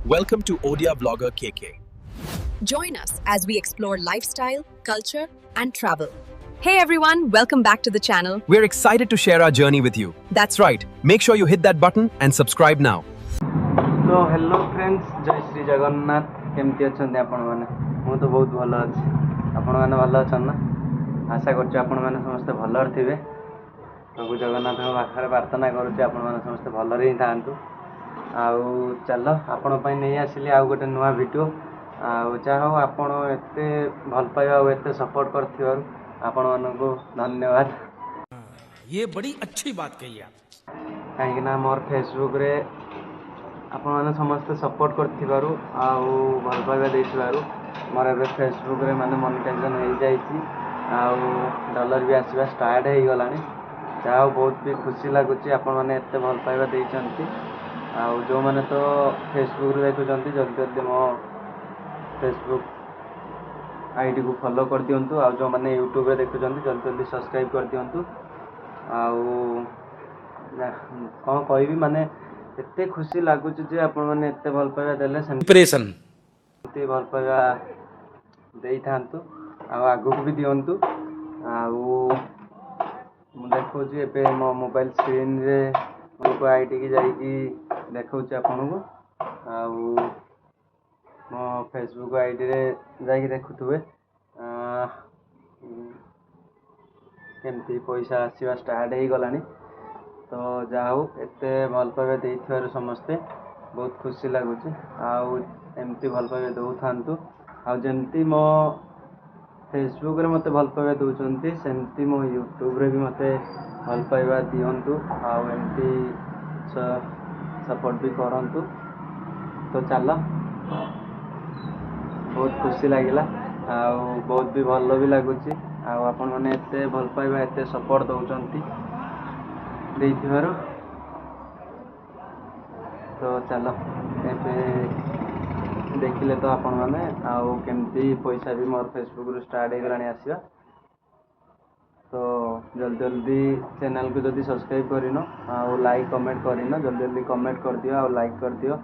Welcome to Odia Vlogger KK. Join us as we explore lifestyle, culture, and travel. Hey everyone, welcome back to the channel. We're excited to share our journey with you. That's right. Make sure you hit that button and subscribe now. तो hello friends जय श्री जगन्नाथ केमती अच्छा आपण मैंने मु तो बहुत भल अच्छी आपण मैंने भल अच्छा ना आशा कर समस्ते भलर थे प्रभु जगन्नाथ पाखे प्रार्थना करुच्चे आपण मैंने समस्ते भलरे ही था आउ चल आपण नहीं आसिली आउ गोटे नुआ वीडियो आउ जहाँ हो आपण एते भल पाइबा और एते सपोर्ट कर आपण मानक धन्यवाद। ये बड़ी अच्छी बात कही आप। कहीं मोर फेसबुक रे आपण मैंने समस्ते सपोर्ट कर भल पाइबा मोर ए फेसबुक रे माने मोनेटाइजेशन हो जाइए डॉलर भी आसवा स्टार्ट हो गला जहाँ बहुत भी खुशी लगुच आपण मैंने एत भल पाइबा देती जो मैंने तो फेसबुक रे देखुं जल्दी जल्दी मो फेसबुक आईडी को फॉलो कर दिंतु आ जो मैंने यूट्यूब रे देखुं जल्दी जल्दी सब्सक्राइब कर दिंतु कौन कह माने एते खुशी लगुच जे आपण मैंने एते भल पाइबा देले इंप्रेशन भल पाइबा दे था आगू भी दिंतु देखो ए मो मोबाइल स्क्रीन रे मो आईडी की जाइए देखा आपन को मो फेसबुक आईडी रे जाइए देखुवे केमती पैसा आसवा स्टार्ट हो गला तो जाऊ एते भल पाइबा देइथिबारु समस्ते बहुत खुशी लगुच एमती भल पाइबा दौ थांतु जमती मो फेसबुक रे मते भल पाइबा दउचंती सेमती मो यूट्यूब रे भी मते भल पाइबा दियंतु एमती सपोर्ट भी करंतु तो चल बहुत खुशी लगिला बहुत भी भल भी लगुच आपण मैंने एते भल पाइबा एते सपोर्ट दउचंती देइथिबारु तो चल एबे देखिले तो आपण मैंने केमती पैसा भी मोर फेसबुक रू स्टार्ट हो गलानी आसवा तो जल्दी जल्दी चैनल को जल्दी सब्सक्राइब करिनो लाइक कमेंट करिनो जल्दी जल्दी कमेंट कर दियो लाइक कर दियो